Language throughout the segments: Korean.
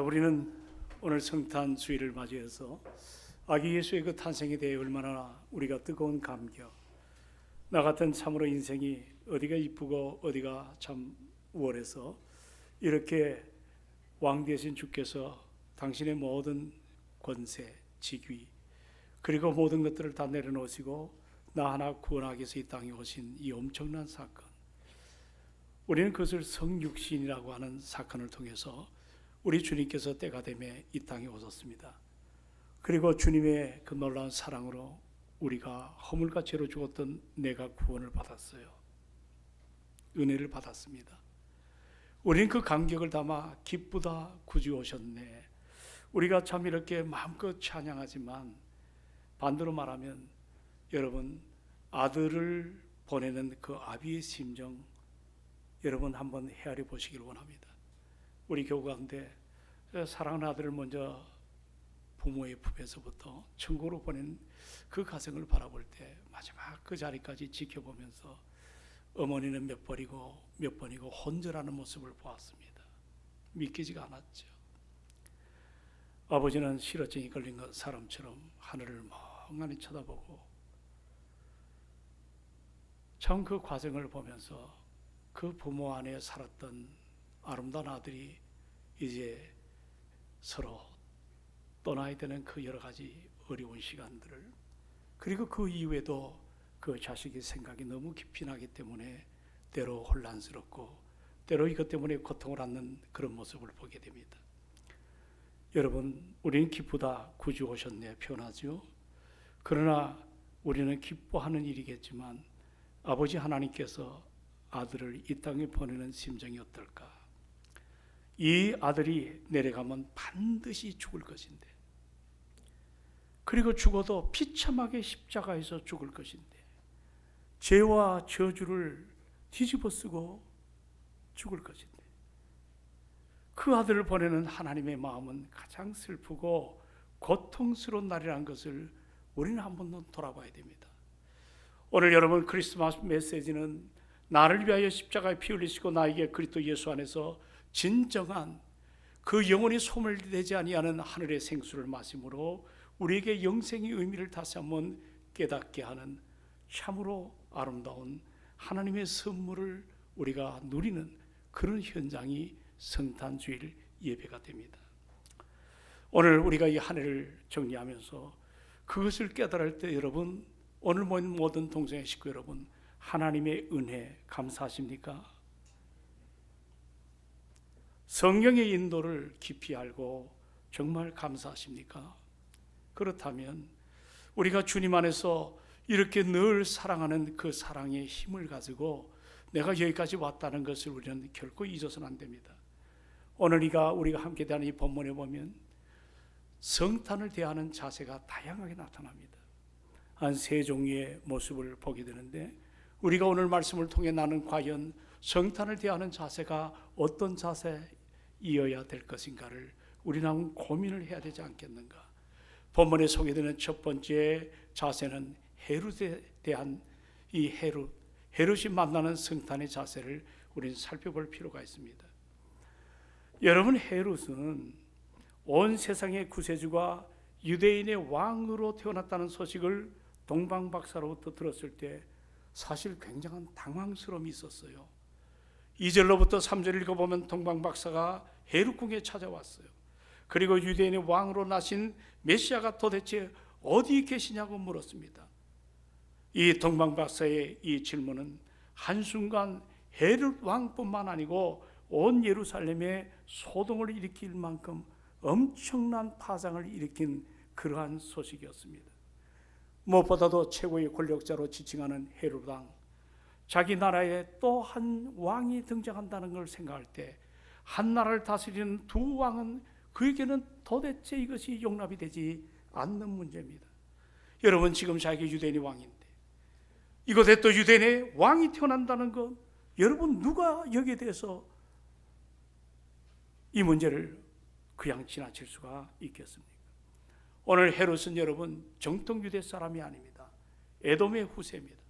우리는 오늘 성탄 주일을 맞이해서 아기 예수의 그 탄생에 대해 얼마나 우리가 뜨거운 감격, 나 같은 참으로 인생이 어디가 이쁘고 어디가 참 우월해서 이렇게 왕 되신 주께서 당신의 모든 권세, 직위 그리고 모든 것들을 다 내려놓으시고 나 하나 구원하기 위해서 이 땅에 오신 이 엄청난 사건, 우리는 그것을 성육신이라고 하는 사건을 통해서 우리 주님께서 때가 되매 이 땅에 오셨습니다. 그리고 주님의 그 놀라운 사랑으로 우리가 허물과 죄로 죽었던 내가 구원을 받았어요. 은혜를 받았습니다. 우리는 그 감격을 담아 기쁘다 구주 오셨네. 우리가 참 이렇게 마음껏 찬양하지만 반대로 말하면 여러분, 아들을 보내는 그 아비의 심정 여러분 한번 헤아려 보시길 원합니다. 우리 교우 가운데 사랑하는 아들을 먼저 부모의 품에서부터 천국으로 보낸 그 가정을 바라볼 때 마지막 그 자리까지 지켜보면서 어머니는 몇 번이고 혼절하는 모습을 보았습니다. 믿기지가 않았죠. 아버지는 실어증이 걸린 사람처럼 하늘을 멍하니 쳐다보고 참 그 과정을 보면서 그 부모 안에 살았던 아름다운 아들이 이제 서로 떠나야 되는 그 여러 가지 어려운 시간들을, 그리고 그 이후에도 그 자식의 생각이 너무 깊이 나기 때문에 때로 혼란스럽고 때로 이것 때문에 고통을 받는 그런 모습을 보게 됩니다. 여러분, 우리는 기쁘다 구주 오셨네 표현하죠. 그러나 우리는 기뻐하는 일이겠지만 아버지 하나님께서 아들을 이 땅에 보내는 심정이 어떨까? 이 아들이 내려가면 반드시 죽을 것인데, 그리고 죽어도 비참하게 십자가에서 죽을 것인데, 죄와 저주를 뒤집어 쓰고 죽을 것인데, 그 아들을 보내는 하나님의 마음은 가장 슬프고 고통스러운 날이라는 것을 우리는 한번 돌아봐야 됩니다. 오늘 여러분, 크리스마스 메시지는 나를 위하여 십자가에 피 흘리시고 나에게 그리스도 예수 안에서 진정한 그 영원히 소멸되지 아니하는 하늘의 생수를 마심으로 우리에게 영생의 의미를 다시 한번 깨닫게 하는 참으로 아름다운 하나님의 선물을 우리가 누리는 그런 현장이 성탄주일 예배가 됩니다. 오늘 우리가 이 한 해를 정리하면서 그것을 깨달을 때 여러분, 오늘 모인 모든 동성애 식구 여러분, 하나님의 은혜 감사하십니까? 성령의 인도를 깊이 알고 정말 감사하십니까? 그렇다면 우리가 주님 안에서 이렇게 늘 사랑하는 그 사랑의 힘을 가지고 내가 여기까지 왔다는 것을 우리는 결코 잊어서는 안 됩니다. 오늘 우리가 함께 대하는 이 본문에 보면 성탄을 대하는 자세가 다양하게 나타납니다. 한 세 종류의 모습을 보게 되는데, 우리가 오늘 말씀을 통해 나는 과연 성탄을 대하는 자세가 어떤 자세이어야 될 것인가를 우리는 한번 고민을 해야 되지 않겠는가. 본문에 소개되는 첫 번째 자세는 헤롯에 대한 이 헤롯이 만나는 성탄의 자세를 우리는 살펴볼 필요가 있습니다. 여러분, 헤롯은 온 세상의 구세주가 유대인의 왕으로 태어났다는 소식을 동방박사로부터 들었을 때 사실 굉장한 당황스러움이 있었어요. 2절로부터 3절 읽어보면 동방박사가 헤롯궁에 찾아왔어요. 그리고 유대인의 왕으로 나신 메시아가 도대체 어디 계시냐고 물었습니다. 이 동방박사의 이 질문은 한순간 헤롯 왕뿐만 아니고 온 예루살렘에 소동을 일으킬 만큼 엄청난 파장을 일으킨 그러한 소식이었습니다. 무엇보다도 최고의 권력자로 지칭하는 헤롯 왕, 자기 나라에 또 한 왕이 등장한다는 걸 생각할 때 한 나라를 다스리는 두 왕은 그에게는 도대체 이것이 용납이 되지 않는 문제입니다. 여러분, 지금 자기 유대인이 왕인데 이곳에 또 유대인의 왕이 태어난다는 것, 여러분 누가 여기에 대해서 이 문제를 그냥 지나칠 수가 있겠습니까? 오늘 헤롯은 여러분 정통 유대 사람이 아닙니다. 에돔의 후세입니다.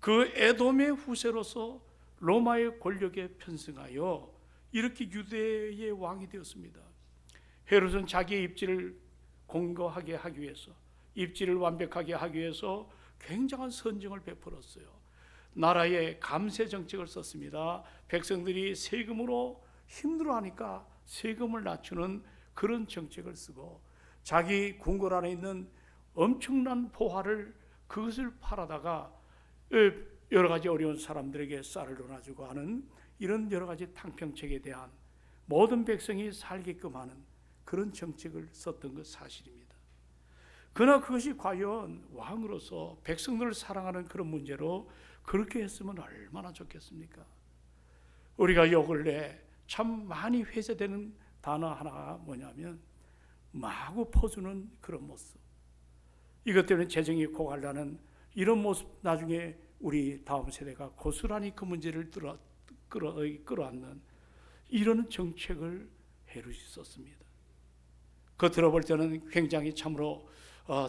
그 에돔의 후세로서 로마의 권력에 편승하여 이렇게 유대의 왕이 되었습니다. 헤롯은 자기의 입지를 공고하게 하기 위해서, 입지를 완벽하게 하기 위해서 굉장한 선정을 베풀었어요. 나라에 감세 정책을 썼습니다. 백성들이 세금으로 힘들어하니까 세금을 낮추는 그런 정책을 쓰고, 자기 궁궐 안에 있는 엄청난 보화를 그것을 팔아다가 여러 가지 어려운 사람들에게 쌀을 나눠주고 하는 이런 여러 가지 탕평책에 대한 모든 백성이 살게끔 하는 그런 정책을 썼던 것 사실입니다. 그러나 그것이 과연 왕으로서 백성들을 사랑하는 그런 문제로 그렇게 했으면 얼마나 좋겠습니까? 우리가 요 근래 참 많이 회자되는 단어 하나가 뭐냐면 마구 퍼주는 그런 모습. 이것 때문에 재정이 고갈나는 이런 모습, 나중에 우리 다음 세대가 고스란히 그 문제를 끌어안는 이런 정책을 헤롯이 썼습니다. 겉으로 볼 때는 굉장히 참으로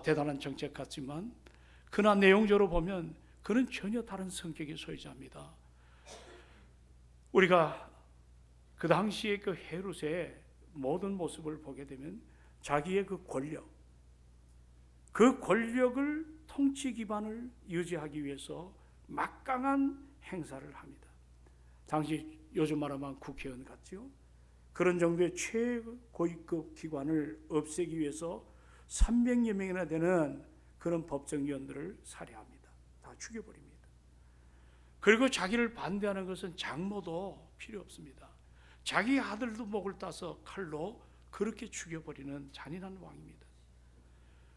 대단한 정책 같지만 그러나 내용적으로 보면 그는 전혀 다른 성격의 소유자입니다. 우리가 그 당시에 그 헤롯의 모든 모습을 보게 되면 자기의 그 권력을 통치 기반을 유지하기 위해서 막강한 행사를 합니다. 당시 요즘 말하면 국회의원 같죠. 그런 정도의 최고위급 기관을 없애기 위해서 300여 명이나 되는 그런 법정위원들을 살해합니다. 다 죽여버립니다. 그리고 자기를 반대하는 것은 장모도 필요 없습니다. 자기 아들도 목을 따서 칼로 그렇게 죽여버리는 잔인한 왕입니다.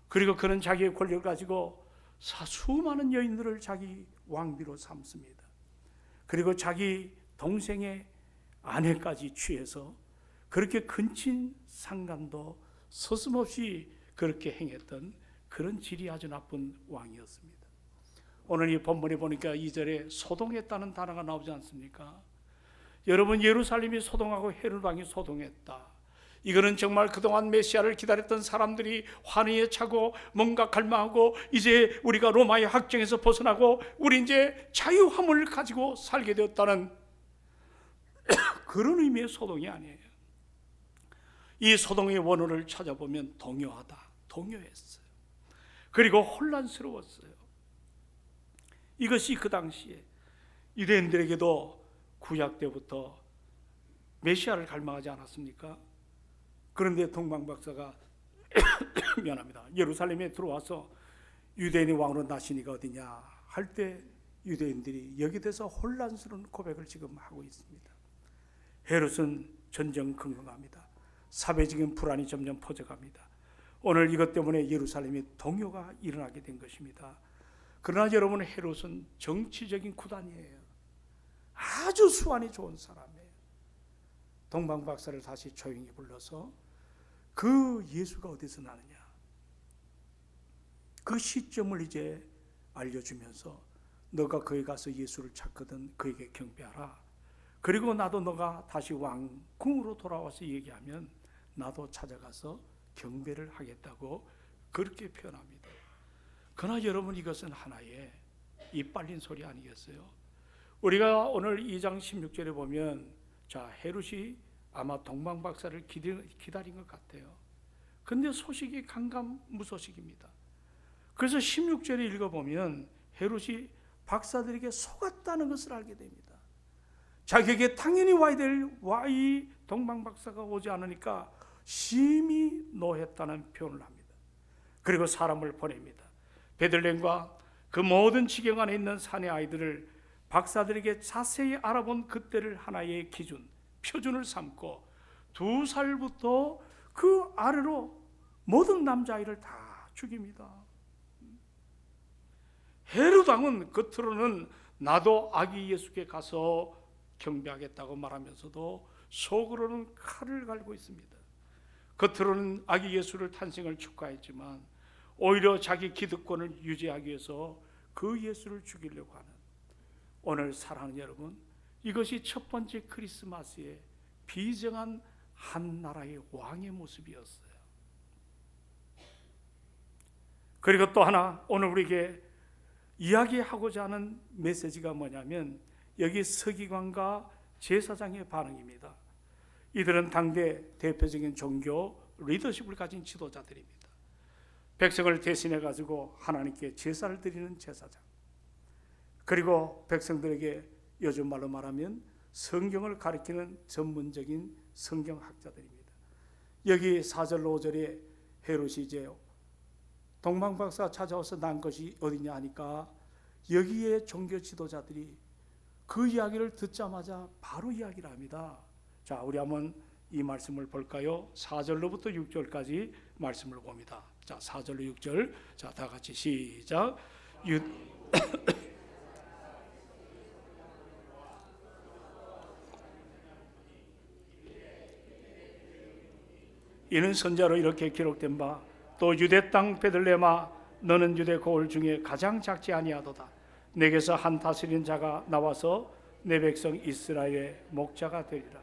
그리고 그는 자기의 권력을 가지고 수많은 여인들을 자기 왕비로 삼습니다. 그리고 자기 동생의 아내까지 취해서 그렇게 근친 상간도 서슴없이 그렇게 행했던 그런 질이 아주 나쁜 왕이었습니다. 오늘 이 본문에 보니까 2절에 소동했다는 단어가 나오지 않습니까? 여러분, 예루살렘이 소동하고 헤롯 왕이 소동했다. 이거는 정말 그동안 메시아를 기다렸던 사람들이 환희에 차고 뭔가 갈망하고 이제 우리가 로마의 학정에서 벗어나고 우리 이제 자유함을 가지고 살게 되었다는 그런 의미의 소동이 아니에요. 이 소동의 원어를 찾아보면 동요하다, 동요했어요. 그리고 혼란스러웠어요. 이것이 그 당시에 유대인들에게도 구약 때부터 메시아를 갈망하지 않았습니까? 그런데 동방박사가 미안합니다. 예루살렘에 들어와서 유대인의 왕으로 나시니가 어디냐 할 때 유대인들이 여기에 대해서 혼란스러운 고백을 지금 하고 있습니다. 헤롯은 전전긍긍합니다. 사회적인 불안이 점점 퍼져갑니다. 오늘 이것 때문에 예루살렘에 동요가 일어나게 된 것입니다. 그러나 여러분, 헤롯은 정치적인 구단이에요. 아주 수완이 좋은 사람이에요. 동방박사를 다시 조용히 불러서 그 예수가 어디서 나느냐, 그 시점을 이제 알려주면서 너가 거기 가서 예수를 찾거든 그에게 경배하라. 그리고 나도 너가 다시 왕궁으로 돌아와서 얘기하면 나도 찾아가서 경배를 하겠다고 그렇게 표현합니다. 그러나 여러분, 이것은 하나의 입 빨린 소리 아니겠어요? 우리가 오늘 2장 16절에 보면 자, 헤롯이 아마 동방박사를 기다린 것 같아요. 근데 소식이 강감무소식입니다. 그래서 16절에 읽어보면 헤롯이 박사들에게 속았다는 것을 알게 됩니다. 자기에게 당연히 와야 될 이 동방박사가 오지 않으니까 심히 노했다는 표현을 합니다. 그리고 사람을 보냅니다. 베들레헴과 그 모든 지경 안에 있는 산의 아이들을 박사들에게 자세히 알아본 그때를 하나의 기준, 표준을 삼고 2살부터 그 아래로 모든 남자아이를 다 죽입니다. 헤롯 왕은 겉으로는 나도 아기 예수께 가서 경배하겠다고 말하면서도 속으로는 칼을 갈고 있습니다. 겉으로는 아기 예수를 탄생을 축하했지만 오히려 자기 기득권을 유지하기 위해서 그 예수를 죽이려고 하는, 오늘 사랑하는 여러분, 이것이 첫 번째 크리스마스의 비정한 한 나라의 왕의 모습이었어요. 그리고 또 하나 오늘 우리에게 이야기하고자 하는 메시지가 뭐냐면 여기 서기관과 제사장의 반응입니다. 이들은 당대 대표적인 종교 리더십을 가진 지도자들입니다. 백성을 대신해 가지고 하나님께 제사를 드리는 제사장, 그리고 백성들에게 요즘 말로 말하면 성경을 가리키는 전문적인 성경학자들입니다. 여기 4절 5절에 헤롯이 이제 동방박사가 찾아와서 난 것이 어디냐 하니까 여기에 종교 지도자들이 그 이야기를 듣자마자 바로 이야기를 합니다. 자, 우리 한번 이 말씀을 볼까요? 4절로부터 6절까지 말씀을 봅니다. 자, 4절로 6절. 자, 다 같이 시작. 이는 선자로 이렇게 기록된 바, 또 유대 땅 베들레헴아 너는 유대 고을 중에 가장 작지 아니하도다. 내게서 한 다스리는 자가 나와서 내 백성 이스라엘의 목자가 되리라.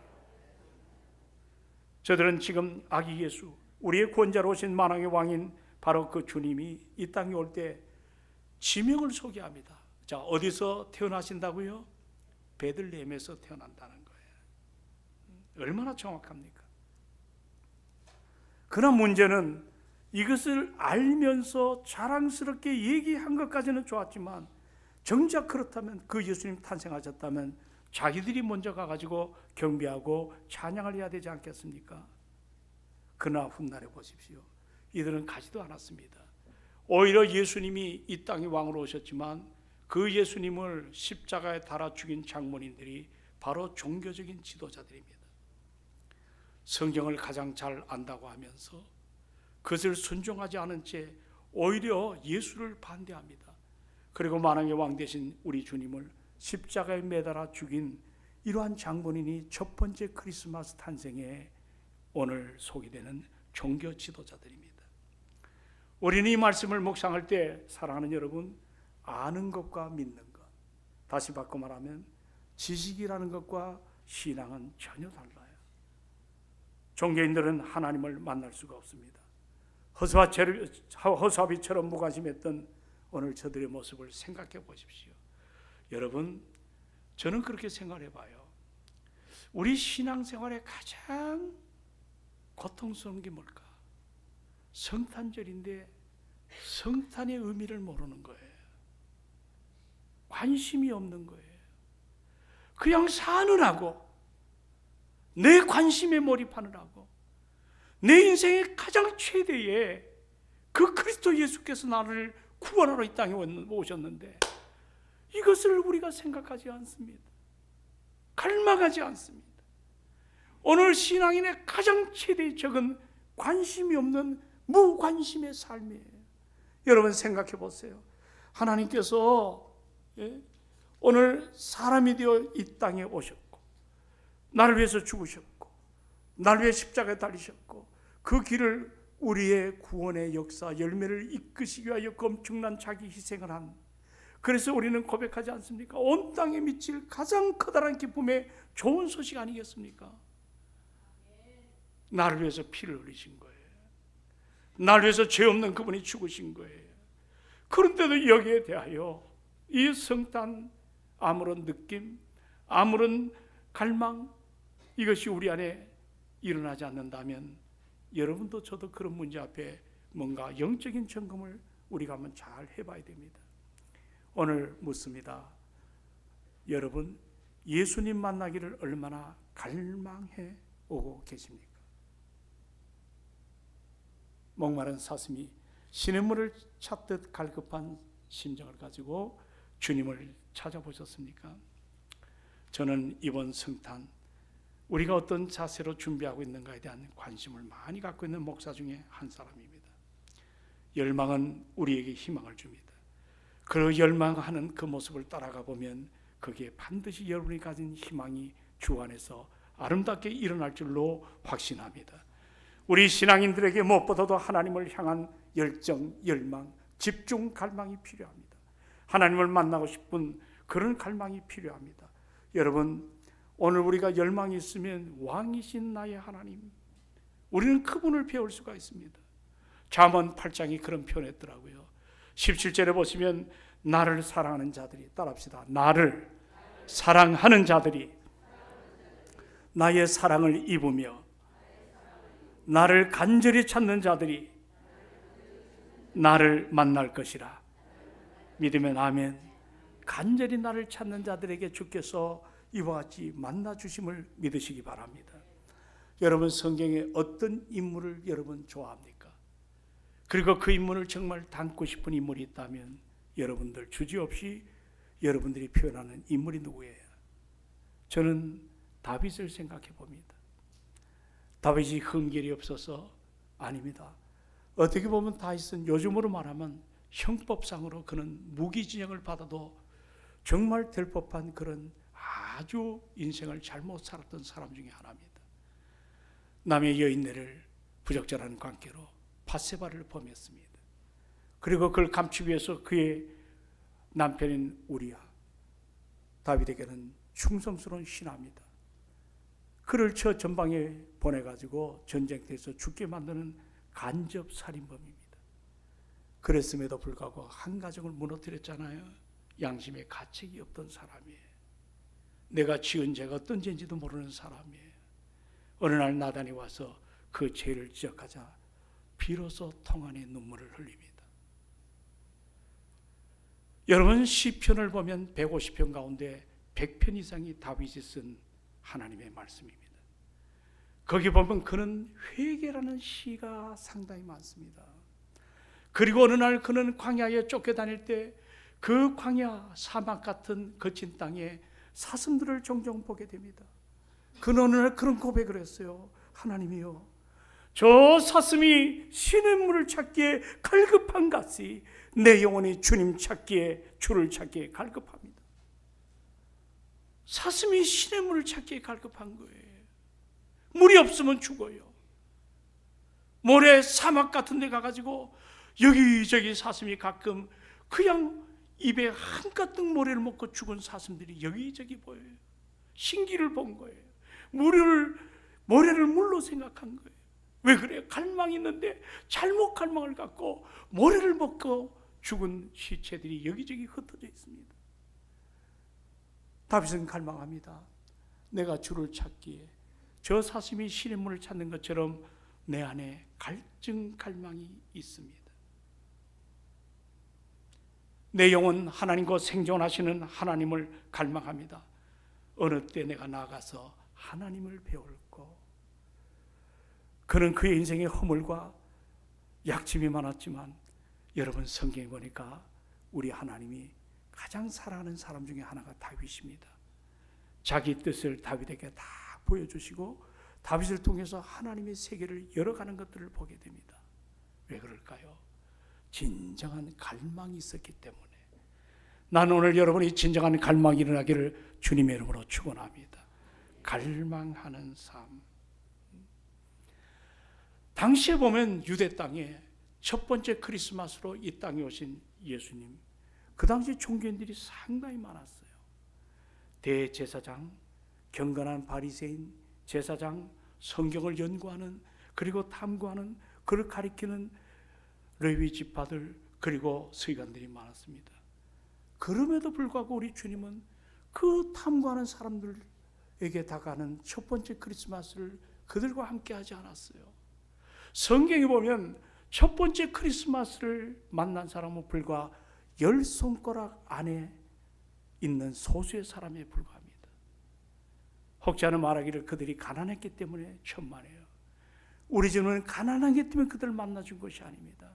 저들은 지금 아기 예수, 우리의 구원자로 오신 만왕의 왕인 바로 그 주님이 이 땅에 올 때 지명을 소개합니다. 자, 어디서 태어나신다고요? 베들레헴에서 태어난다는 거예요. 얼마나 정확합니까? 그러나 문제는 이것을 알면서 자랑스럽게 얘기한 것까지는 좋았지만 정작 그렇다면, 그 예수님 탄생하셨다면 자기들이 먼저 가가지고 경배하고 찬양을 해야 되지 않겠습니까? 그러나 훗날에 보십시오. 이들은 가지도 않았습니다. 오히려 예수님이 이 땅에 왕으로 오셨지만 그 예수님을 십자가에 달아 죽인 장본인들이 바로 종교적인 지도자들입니다. 성경을 가장 잘 안다고 하면서 그것을 순종하지 않은 채 오히려 예수를 반대합니다. 그리고 만왕의 왕 되신 우리 주님을 십자가에 매달아 죽인 이러한 장본인이 첫 번째 크리스마스 탄생에 오늘 소개되는 종교 지도자들입니다. 우리는 이 말씀을 묵상할 때 사랑하는 여러분, 아는 것과 믿는 것, 다시 바꿔 말하면 지식이라는 것과 신앙은 전혀 달라요. 종교인들은 하나님을 만날 수가 없습니다. 허수아비처럼 무관심했던 오늘 저들의 모습을 생각해 보십시오. 여러분, 저는 그렇게 생각해 봐요. 우리 신앙생활에 가장 고통스러운 게 뭘까? 성탄절인데 성탄의 의미를 모르는 거예요. 관심이 없는 거예요. 그냥 사느라고, 내 관심에 몰입하느라고, 내 인생의 가장 최대의 그 그리스도 예수께서 나를 구원하러 이 땅에 오셨는데 이것을 우리가 생각하지 않습니다. 갈망하지 않습니다. 오늘 신앙인의 가장 최대의 적은 관심이 없는 무관심의 삶이에요. 여러분 생각해 보세요. 하나님께서 오늘 사람이 되어 이 땅에 오셨고 나를 위해서 죽으셨고 나를 위해 십자가에 달리셨고 그 길을 우리의 구원의 역사 열매를 이끄시기 위하여 엄청난 자기 희생을 한, 그래서 우리는 고백하지 않습니까? 온 땅에 미칠 가장 커다란 기쁨의 좋은 소식 아니겠습니까? 나를 위해서 피를 흘리신 거예요. 나를 위해서 죄 없는 그분이 죽으신 거예요. 그런데도 여기에 대하여 이 성탄 아무런 느낌, 아무런 갈망, 이것이 우리 안에 일어나지 않는다면 여러분도 저도 그런 문제 앞에 뭔가 영적인 점검을 우리가 한번 잘 해봐야 됩니다. 오늘 묻습니다. 여러분, 예수님 만나기를 얼마나 갈망해 오고 계십니까? 목마른 사슴이 시냇물을 찾듯 갈급한 심정을 가지고 주님을 찾아보셨습니까? 저는 이번 성탄 우리가 어떤 자세로 준비하고 있는가에 대한 관심을 많이 갖고 있는 목사 중에 한 사람입니다. 열망은 우리에게 희망을 줍니다. 그 열망하는 그 모습을 따라가 보면 거기에 반드시 여러분이 가진 희망이 주 안에서 아름답게 일어날 줄로 확신합니다. 우리 신앙인들에게 무엇보다도 하나님을 향한 열정, 열망, 집중, 갈망이 필요합니다. 하나님을 만나고 싶은 그런 갈망이 필요합니다. 여러분, 오늘 우리가 열망이 있으면 왕이신 나의 하나님, 우리는 그분을 배울 수가 있습니다. 잠언 8장이 그런 표현했더라고요. 17절에 보시면 나를 사랑하는 자들이, 따라합시다. 나를 사랑하는 자들이 나의 사랑을 입으며 나를 간절히 찾는 자들이 나를 만날 것이라. 믿으면 아멘. 간절히 나를 찾는 자들에게 주께서 이와 같이 만나 주심을 믿으시기 바랍니다. 여러분, 성경에 어떤 인물을 여러분 좋아합니까? 그리고 그 인물을 정말 닮고 싶은 인물이 있다면 여러분들 주저없이 여러분들이 표현하는 인물이 누구예요? 저는 다윗을 생각해 봅니다. 다윗이 흥결이 없어서 아닙니다. 어떻게 보면 다윗은 요즘으로 말하면 형법상으로 그는 무기징역을 받아도 정말 될 법한 그런 아주 인생을 잘못 살았던 사람 중에 하나입니다. 남의 여인네를 부적절한 관계로 밧세바를 범했습니다. 그리고 그걸 감추기 위해서 그의 남편인 우리아, 다윗에게는 충성스러운 신하입니다. 그를 저 전방에 보내가지고 전쟁터에서 죽게 만드는 간접 살인범입니다. 그랬음에도 불구하고 한 가정을 무너뜨렸잖아요. 양심의 가책이 없던 사람이에요. 내가 지은 죄가 어떤 죄인지도 모르는 사람이에요. 어느 날 나단이 와서 그 죄를 지적하자 비로소 통안의 눈물을 흘립니다. 여러분, 시편을 보면 150편 가운데 100편 이상이 다윗이 쓴 하나님의 말씀입니다. 거기 보면 그는 회개라는 시가 상당히 많습니다. 그리고 어느 날 그는 광야에 쫓겨다닐 때 그 광야 사막 같은 거친 땅에 사슴들을 종종 보게 됩니다. 그는 어느 날 그런 고백을 했어요. 하나님이요, 저 사슴이 신의 물을 찾기에 갈급한 같이 내 영혼이 주님 찾기에, 주를 찾기에 갈급합니다. 사슴이 신의 물을 찾기에 갈급한 거예요. 물이 없으면 죽어요. 모래 사막 같은 데 가가지고 여기저기 사슴이 가끔 그냥 입에 한가득 모래를 먹고 죽은 사슴들이 여기저기 보여요. 신기를 본 거예요. 모래를 물로 생각한 거예요. 왜 그래요? 갈망이 있는데 잘못 갈망을 갖고 모래를 먹고 죽은 시체들이 여기저기 흩어져 있습니다. 다윗은 갈망합니다. 내가 주를 찾기에 저 사슴이 신의 문을 찾는 것처럼 내 안에 갈증 갈망이 있습니다. 내 영혼 하나님과 생존하시는 하나님을 갈망합니다. 어느 때 내가 나가서 하나님을 배울고. 그는 그의 인생의 허물과 약점이 많았지만 여러분, 성경에 보니까 우리 하나님이 가장 사랑하는 사람 중에 하나가 다윗입니다. 자기 뜻을 다윗에게 다 보여주시고 다윗을 통해서 하나님의 세계를 열어가는 것들을 보게 됩니다. 왜 그럴까요? 진정한 갈망이 있었기 때문에. 나는 오늘 여러분이 진정한 갈망이 일어나기를 주님의 이름으로 축원합니다. 갈망하는 삶. 당시에 보면 유대 땅에 첫 번째 크리스마스로 이 땅에 오신 예수님, 그 당시 종교인들이 상당히 많았어요. 대제사장, 경건한 바리새인, 제사장, 성경을 연구하는, 그리고 탐구하는, 그를 가리키는 레위 지파들, 그리고 서기관들이 많았습니다. 그럼에도 불구하고 우리 주님은 그 탐구하는 사람들에게 다가가는 첫 번째 크리스마스를 그들과 함께 하지 않았어요. 성경에 보면 첫 번째 크리스마스를 만난 사람은 불과 10손가락 안에 있는 소수의 사람에 불과합니다. 혹자는 말하기를 그들이 가난했기 때문에 천만에요. 우리 주님은 가난하기 때문에 그들을 만나준 것이 아닙니다.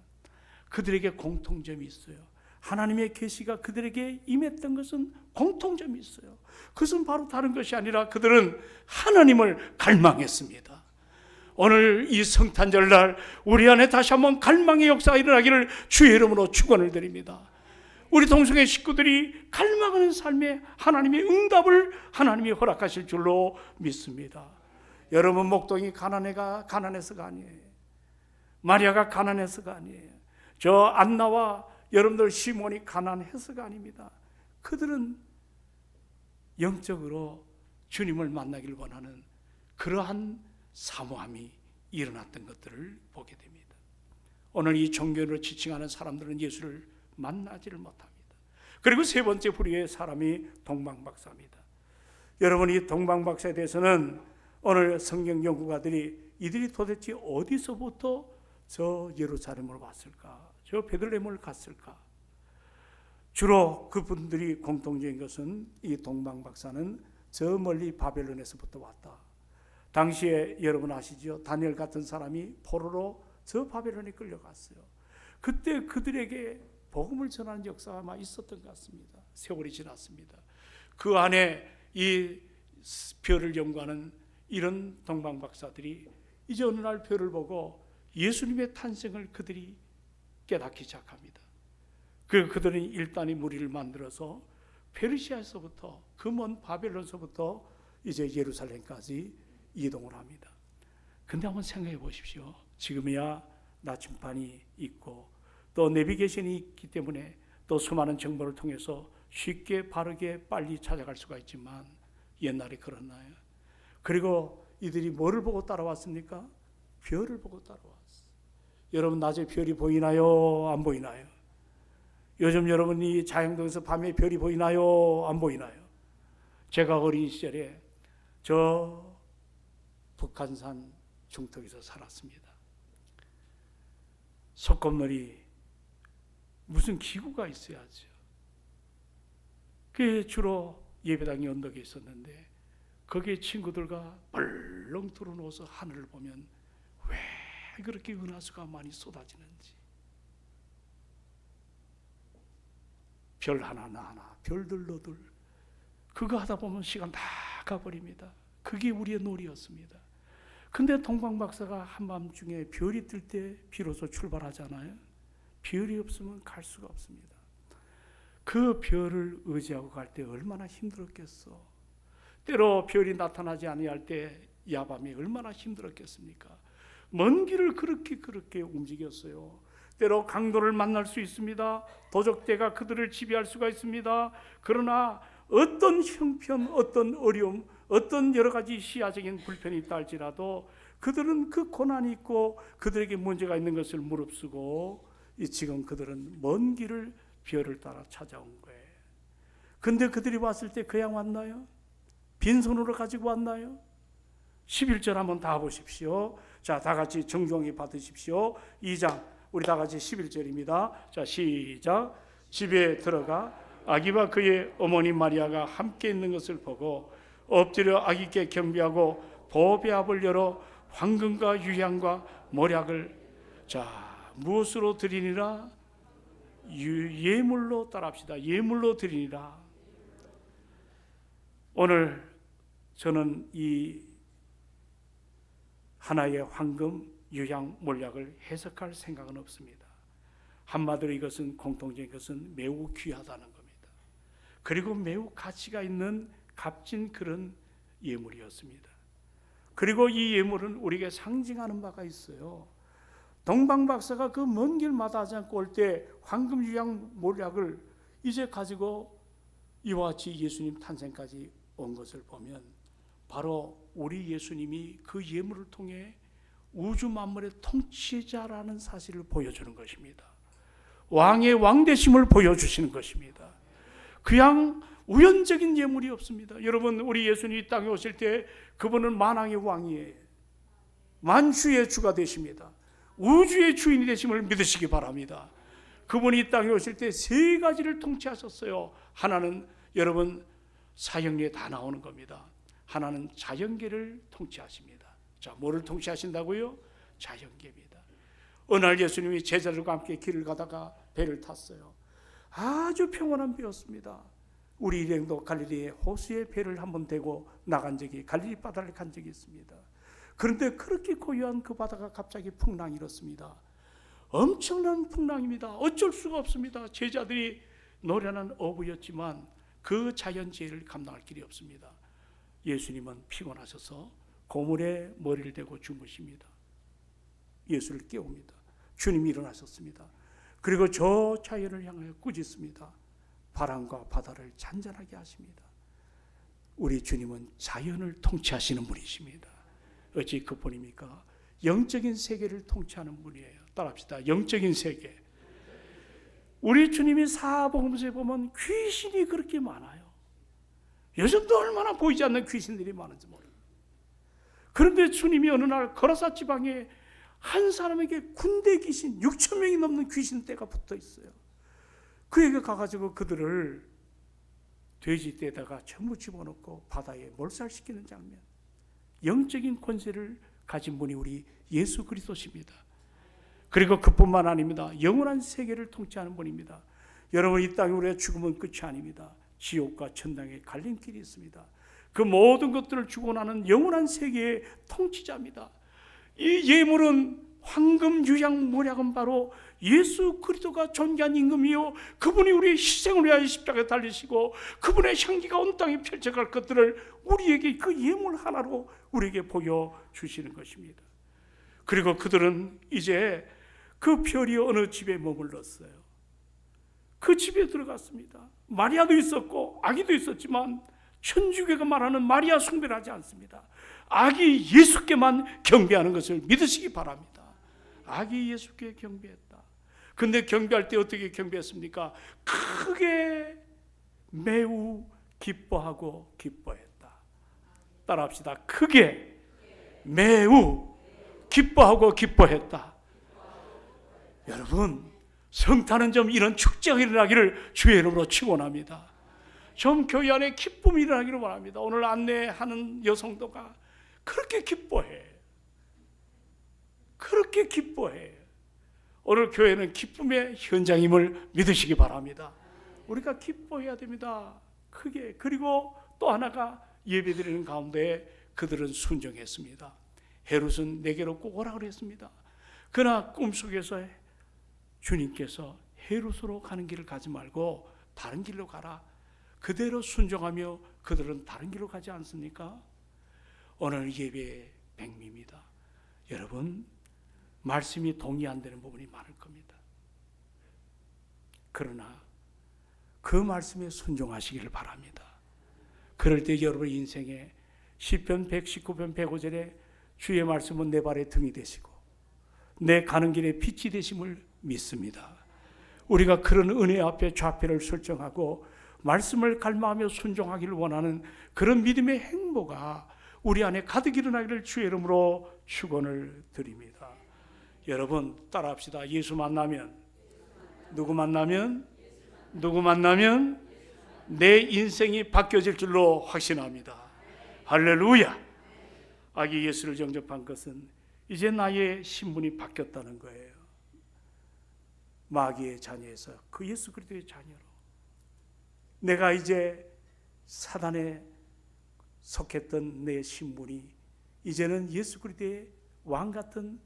그들에게 공통점이 있어요. 하나님의 계시가 그들에게 임했던 것은 공통점이 있어요. 그것은 바로 다른 것이 아니라 그들은 하나님을 갈망했습니다. 오늘 이 성탄절날 우리 안에 다시 한번 갈망의 역사가 일어나기를 주의 이름으로 축원을 드립니다. 우리 동성애 식구들이 갈망하는 삶에 하나님의 응답을 하나님이 허락하실 줄로 믿습니다. 여러분, 목동이 가난해서가 아니에요. 마리아가 가난해서가 아니에요. 저 안나와 여러분들 시몬이 가난해서가 아닙니다. 그들은 영적으로 주님을 만나기를 원하는 그러한 사모함이 일어났던 것들을 보게 됩니다. 오늘 이 종교로 지칭하는 사람들은 예수를 만나지를 못합니다. 그리고 세 번째 부류의 사람이 동방박사입니다. 여러분, 이 동방박사에 대해서는 오늘 성경 연구가들이 이들이 도대체 어디서부터 저 예루살렘으로 왔을까? 저 베들레헴을 갔을까? 주로 그분들이 공통적인 것은 이 동방 박사는 저 멀리 바벨론에서부터 왔다. 당시에 여러분 아시죠? 다니엘 같은 사람이 포로로 저 바벨론에 끌려갔어요. 그때 그들에게 복음을 전하는 역사가 아마 있었던 것 같습니다. 세월이 지났습니다. 그 안에 이 별을 연구하는 이런 동방 박사들이 이제 어느 날 별을 보고 예수님의 탄생을 그들이 깨닫기 시작합니다. 그들은 일단이 무리를 만들어서 페르시아에서부터 그 먼 바벨론서부터 이제 예루살렘까지 이동을 합니다. 근데 한번 생각해 보십시오. 지금이야 나침반이 있고 또 내비게이션이 있기 때문에 또 수많은 정보를 통해서 쉽게 바르게 빨리 찾아갈 수가 있지만 옛날에 그렇나요? 그리고 이들이 뭐를 보고 따라왔습니까? 별을 보고 따라왔어요. 여러분 낮에 별이 보이나요? 안 보이나요? 요즘 여러분이 자양동에서 밤에 별이 보이나요? 안 보이나요? 제가 어린 시절에 저 북한산 중턱에서 살았습니다. 소꿉놀이 무슨 기구가 있어야죠. 그게 주로 예배당이 언덕에 있었는데 거기에 친구들과 벌렁 들어누워서 하늘을 보면 왜 그렇게 은하수가 많이 쏟아지는지, 별 하나 별들 너들 그거 하다 보면 시간 다 가버립니다. 그게 우리의 놀이였습니다. 근데 동방박사가 한밤중에 별이 뜰 때 비로소 출발하잖아요. 별이 없으면 갈 수가 없습니다. 그 별을 의지하고 갈 때 얼마나 힘들었겠어. 때로 별이 나타나지 아니할 때 야밤에 얼마나 힘들었겠습니까? 먼 길을 그렇게 움직였어요. 때로 강도를 만날 수 있습니다. 도적대가 그들을 지배할 수가 있습니다. 그러나 어떤 형편, 어떤 어려움, 어떤 여러 가지 시야적인 불편이 있다 할지라도 그들은 그 고난이 있고 그들에게 문제가 있는 것을 무릅쓰고 지금 그들은 먼 길을 별을 따라 찾아온 거예요. 근데 그들이 왔을 때 그냥 왔나요? 빈손으로 가지고 왔나요? 11절 한번 다 보십시오. 자, 다 같이 정중히 받으십시오. 2장 우리 다 같이 11절입니다. 자, 시작. 집에 들어가 아기와 그의 어머니 마리아가 함께 있는 것을 보고 엎드려 아기께 경배하고 보배압을 열어 황금과 유향과 몰약을 자 무엇으로 드리니라? 예물로 따라합시다. 예물로 드리니라. 오늘 저는 이 하나의 황금, 유향, 몰약을 해석할 생각은 없습니다. 한마디로 이것은 공통적인 것은 매우 귀하다는 겁니다. 그리고 매우 가치가 있는 값진 그런 예물이었습니다. 그리고 이 예물은 우리에게 상징하는 바가 있어요. 동방박사가 그 먼 길마다 하지 않고 올 때 황금, 유향, 몰약을 이제 가지고 이와 같이 예수님 탄생까지 온 것을 보면 바로 우리 예수님이 그 예물을 통해 우주 만물의 통치자라는 사실을 보여주는 것입니다. 왕의 왕되심을 보여주시는 것입니다. 그냥 우연적인 예물이 없습니다. 여러분, 우리 예수님이 이 땅에 오실 때 그분은 만왕의 왕이에요. 만주의 주가 되십니다. 우주의 주인이 되심을 믿으시기 바랍니다. 그분이 이 땅에 오실 때 세 가지를 통치하셨어요. 하나는 여러분 사형리에 다 나오는 겁니다. 하나는 자연계를 통치하십니다. 자, 뭐를 통치하신다고요? 자연계입니다. 어느 날 예수님이 제자들과 함께 길을 가다가 배를 탔어요. 아주 평온한 배였습니다. 우리 일행도 갈릴리의 호수에 배를 한번 대고 나간 적이 갈릴리 바다를 간 적이 있습니다. 그런데 그렇게 고요한 그 바다가 갑자기 풍랑이 일었습니다. 엄청난 풍랑입니다. 어쩔 수가 없습니다. 제자들이 노련한 어부였지만 그 자연재해를 감당할 길이 없습니다. 예수님은 피곤하셔서 고물에 머리를 대고 주무십니다. 예수를 깨웁니다. 주님이 일어나셨습니다. 그리고 저 자연을 향하여 꾸짖습니다. 바람과 바다를 잔잔하게 하십니다. 우리 주님은 자연을 통치하시는 분이십니다. 어찌 그뿐입니까? 영적인 세계를 통치하는 분이에요. 따라합시다. 영적인 세계. 우리 주님이 사복음서에 보면 귀신이 그렇게 많아요. 요즘도 얼마나 보이지 않는 귀신들이 많은지 모릅니다. 그런데 주님이 어느 날 거라사 지방에 한 사람에게 군대 귀신 6천 명이 넘는 귀신떼가 붙어 있어요. 그에게 가가지고 그들을 돼지떼에다가 전부 집어넣고 바다에 몰살시키는 장면. 영적인 권세를 가진 분이 우리 예수 그리스도십니다. 그리고 그뿐만 아닙니다. 영원한 세계를 통치하는 분입니다. 여러분, 이 땅에 우리가 죽으면 끝이 아닙니다. 지옥과 천당의 갈림길이 있습니다. 그 모든 것들을 주고 나는 영원한 세계의 통치자입니다. 이 예물은 황금, 유향, 몰약은 바로 예수 그리스도가 존귀한 임금이요, 그분이 우리의 희생을 위하여 십자가에 달리시고 그분의 향기가 온 땅에 펼쳐갈 것들을 우리에게 그 예물 하나로 우리에게 보여주시는 것입니다. 그리고 그들은 이제 그 별이 어느 집에 머물렀어요. 그 집에 들어갔습니다. 마리아도 있었고 아기도 있었지만 천주교가 말하는 마리아 숭배를 하지 않습니다. 아기 예수께만 경배하는 것을 믿으시기 바랍니다. 아기 예수께 경배했다. 근데 경배할 때 어떻게 경배했습니까? 크게 매우 기뻐하고 기뻐했다. 따라합시다. 크게 매우 기뻐하고 기뻐했다. 여러분, 성탄은 좀 이런 축제가 일어나기를 주의 이름으로 축원합니다. 좀 교회 안에 기쁨이 일어나기를 원합니다. 오늘 안내하는 여성도가 그렇게 기뻐해. 그렇게 기뻐해. 오늘 교회는 기쁨의 현장임을 믿으시기 바랍니다. 우리가 기뻐해야 됩니다. 크게. 그리고 또 하나가 예배드리는 가운데 그들은 순종했습니다. 헤롯은 내게로 꼭 오라 그랬습니다. 그러나 꿈속에서 주님께서 헤롯으로 가는 길을 가지 말고 다른 길로 가라. 그대로 순종하며 그들은 다른 길로 가지 않습니까? 오늘 예배의 백미입니다. 여러분, 말씀이 동의 안 되는 부분이 많을 겁니다. 그러나 그 말씀에 순종하시기를 바랍니다. 그럴 때 여러분 인생에 시편 119편 105절에 주의 말씀은 내 발의 등이 되시고 내 가는 길에 빛이 되심을 믿습니다. 우리가 그런 은혜 앞에 좌표를 설정하고 말씀을 갈망하며 순종하기를 원하는 그런 믿음의 행보가 우리 안에 가득 일어나기를 주의 이름으로 축원을 드립니다. 여러분 따라합시다. 예수 만나면, 누구 만나면 내 인생이 바뀌어질 줄로 확신합니다. 할렐루야. 아기 예수를 영접한 것은 이제 나의 신분이 바뀌었다는 거예요. 마귀의 자녀에서 그 예수 그리스도의 자녀로 내가 이제 사단에 속했던 내 신분이 이제는 예수 그리스도의 왕 같은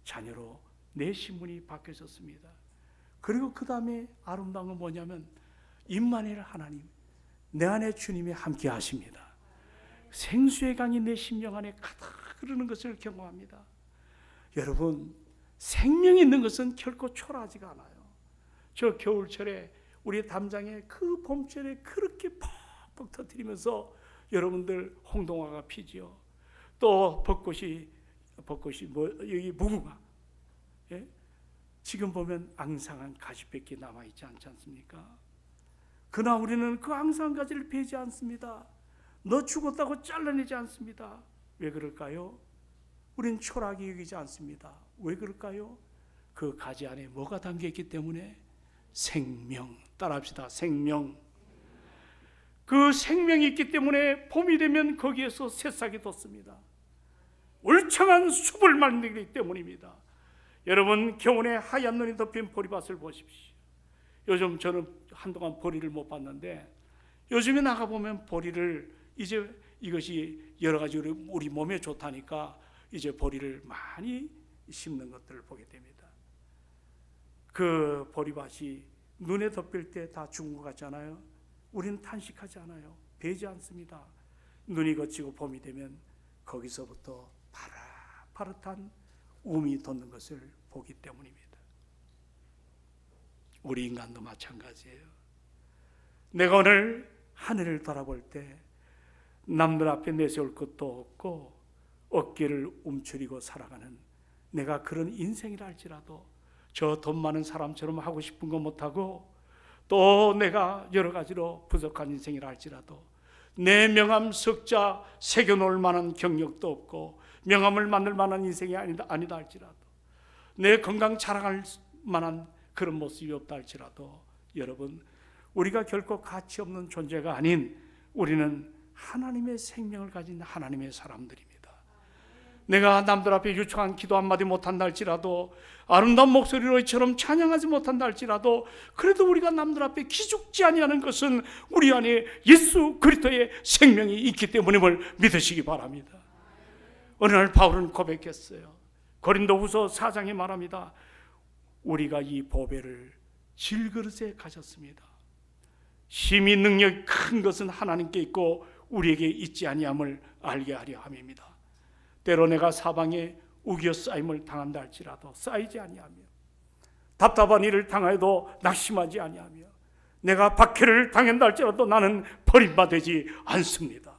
자녀로 내 신분이 바뀌어졌습니다. 그리고 그 다음에 아름다운 건 뭐냐면 임마누엘 하나님, 내 안에 주님이 함께 하십니다. 생수의 강이 내 심령 안에 가득 흐르는 것을 경험합니다. 여러분, 생명이 있는 것은 결코 초라하지가 않아요. 저 겨울철에 우리 담장에 그 봄철에 그렇게 퍽퍽 터뜨리면서 여러분들 홍동화가 피지요. 또 벚꽃이 여기 무궁화. 예? 지금 보면 앙상한 가지밖에 남아있지 않지 않습니까? 그러나 우리는 그 앙상한 가지를 베지 않습니다. 너 죽었다고 잘라내지 않습니다. 왜 그럴까요? 우린 초라하게 여기지 않습니다. 왜 그럴까요? 그 가지 안에 뭐가 담겨있기 때문에? 생명. 따라합시다. 생명. 그 생명이 있기 때문에 봄이 되면 거기에서 새싹이 돋습니다. 울창한 숲을 만들기 때문입니다. 여러분, 겨울에 하얀 눈이 덮인 보리밭을 보십시오. 요즘 저는 한동안 보리를 못 봤는데 요즘에 나가보면 보리를 이제 이것이 여러 가지 우리 몸에 좋다니까 이제 보리를 많이 심는 것들을 보게 됩니다. 그 보리밭이 눈에 덮일 때 다 죽은 것 같잖아요. 우리는 탄식하지 않아요. 베지 않습니다. 눈이 거치고 봄이 되면 거기서부터 파릇파릇한 움이 돋는 것을 보기 때문입니다. 우리 인간도 마찬가지예요. 내가 오늘 하늘을 바라볼 때 남들 앞에 내세울 것도 없고 어깨를 움츠리고 살아가는 내가 그런 인생이라 할지라도 저 돈 많은 사람처럼 하고 싶은 거 못하고 또 내가 여러 가지로 부족한 인생이라 할지라도 내 명함 석자 새겨놓을 만한 경력도 없고 명함을 만들 만한 인생이 아니다 할지라도, 내 건강 자랑할 만한 그런 모습이 없다 할지라도, 여러분, 우리가 결코 가치 없는 존재가 아닌 우리는 하나님의 생명을 가진 하나님의 사람들입니다. 내가 남들 앞에 유창한 기도 한마디 못한다 할지라도, 아름다운 목소리로 이처럼 찬양하지 못한다 할지라도, 그래도 우리가 남들 앞에 기죽지 아니하는 것은 우리 안에 예수 그리스도의 생명이 있기 때문임을 믿으시기 바랍니다. 어느 날 바울은 고백했어요. 고린도후서 4장에 말합니다. 우리가 이 보배를 질그릇에 가졌습니다. 힘이 능력이 큰 것은 하나님께 있고 우리에게 있지 아니함을 알게 하려 함입니다. 때로 내가 사방에 우겨 쌓임을 당한다 할지라도 쌓이지 아니하며, 답답한 일을 당하여도 낙심하지 아니하며, 내가 박해를 당한다 할지라도 나는 버림받지 않습니다.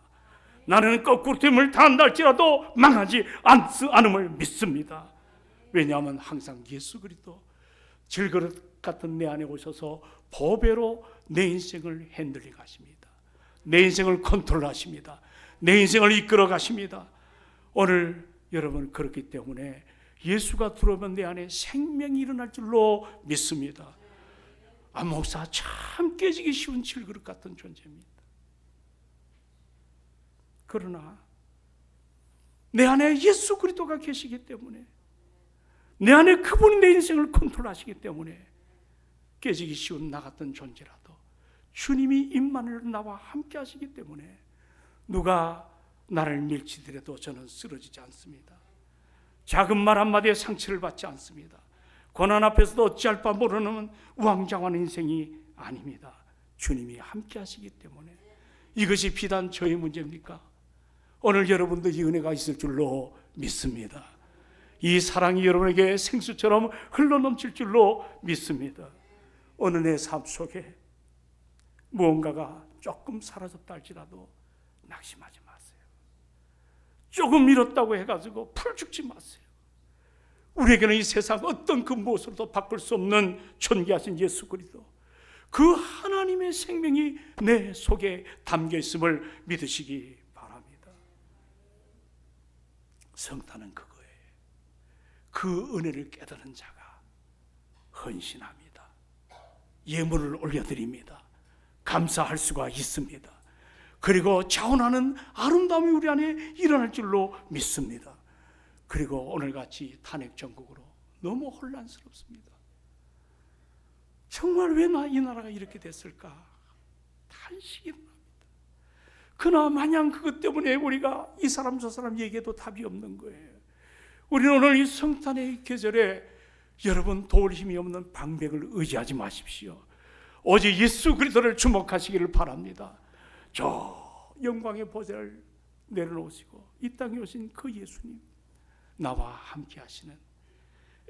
나는 거꾸로 됨을 당한다 할지라도 망하지 않음을 믿습니다. 왜냐하면 항상 예수 그리스도 질그릇 같은 내 안에 오셔서 보배로 내 인생을 핸들링 하십니다. 내 인생을 컨트롤하십니다. 내 인생을 이끌어 가십니다. 오늘 여러분, 그렇기 때문에 예수가 들어오면 내 안에 생명이 일어날 줄로 믿습니다. 목사, 참 깨지기 쉬운 질그릇 같은 존재입니다. 그러나 내 안에 예수 그리스도가 계시기 때문에, 내 안에 그분이 내 인생을 컨트롤하시기 때문에 깨지기 쉬운 나 같은 존재라도 주님이 임마누엘 나와 함께 하시기 때문에 누가 나를 밀치더라도 저는 쓰러지지 않습니다. 작은 말 한마디에 상처를 받지 않습니다. 고난 앞에서도 어찌할 바 모르는 우왕좌왕한 인생이 아닙니다. 주님이 함께 하시기 때문에. 이것이 비단 저의 문제입니까? 오늘 여러분도 이 은혜가 있을 줄로 믿습니다. 이 사랑이 여러분에게 생수처럼 흘러넘칠 줄로 믿습니다. 어느 내 삶 속에 무언가가 조금 사라졌다 할지라도 낙심하지 마세요. 조금 잃었다고 해가지고 풀 죽지 마세요. 우리에게는 이 세상 어떤 그 무엇으로도 바꿀 수 없는 존귀하신 예수 그리스도, 그 하나님의 생명이 내 속에 담겨 있음을 믿으시기 바랍니다. 성탄은 그거예요. 그 은혜를 깨달은 자가 헌신합니다. 예물을 올려드립니다. 감사할 수가 있습니다. 그리고 자원하는 아름다움이 우리 안에 일어날 줄로 믿습니다. 그리고 오늘같이 탄핵 전국으로 너무 혼란스럽습니다. 정말 왜 이 나라가 이렇게 됐을까? 탄식이 납니다. 그러나 마냥 그것 때문에 우리가 이 사람 저 사람 얘기해도 답이 없는 거예요. 우리는 오늘 이 성탄의 계절에 여러분, 도울 힘이 없는 방백을 의지하지 마십시오. 오직 예수 그리스도를 주목하시기를 바랍니다. 저 영광의 보좌를 내려놓으시고 이 땅에 오신 그 예수님, 나와 함께 하시는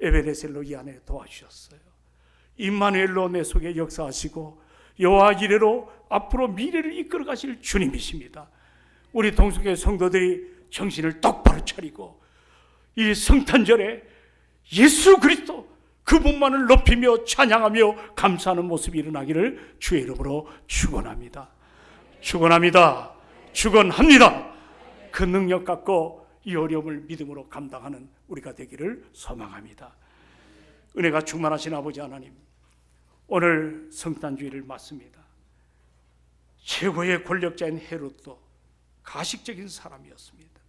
에베네셀로 이 안에 도와주셨어요. 임마누엘로 내 속에 역사하시고 여호와 이레로 앞으로 미래를 이끌어 가실 주님이십니다. 우리 동성교 성도들이 정신을 똑바로 차리고 이 성탄절에 예수 그리스도 그분만을 높이며 찬양하며 감사하는 모습이 일어나기를 주의 이름으로 축원합니다. 축원합니다. 축원합니다. 그 능력 갖고 이 어려움을 믿음으로 감당하는 우리가 되기를 소망합니다. 은혜가 충만하신 아버지 하나님, 오늘 성탄주의를 맞습니다. 최고의 권력자인 헤롯도 가식적인 사람이었습니다.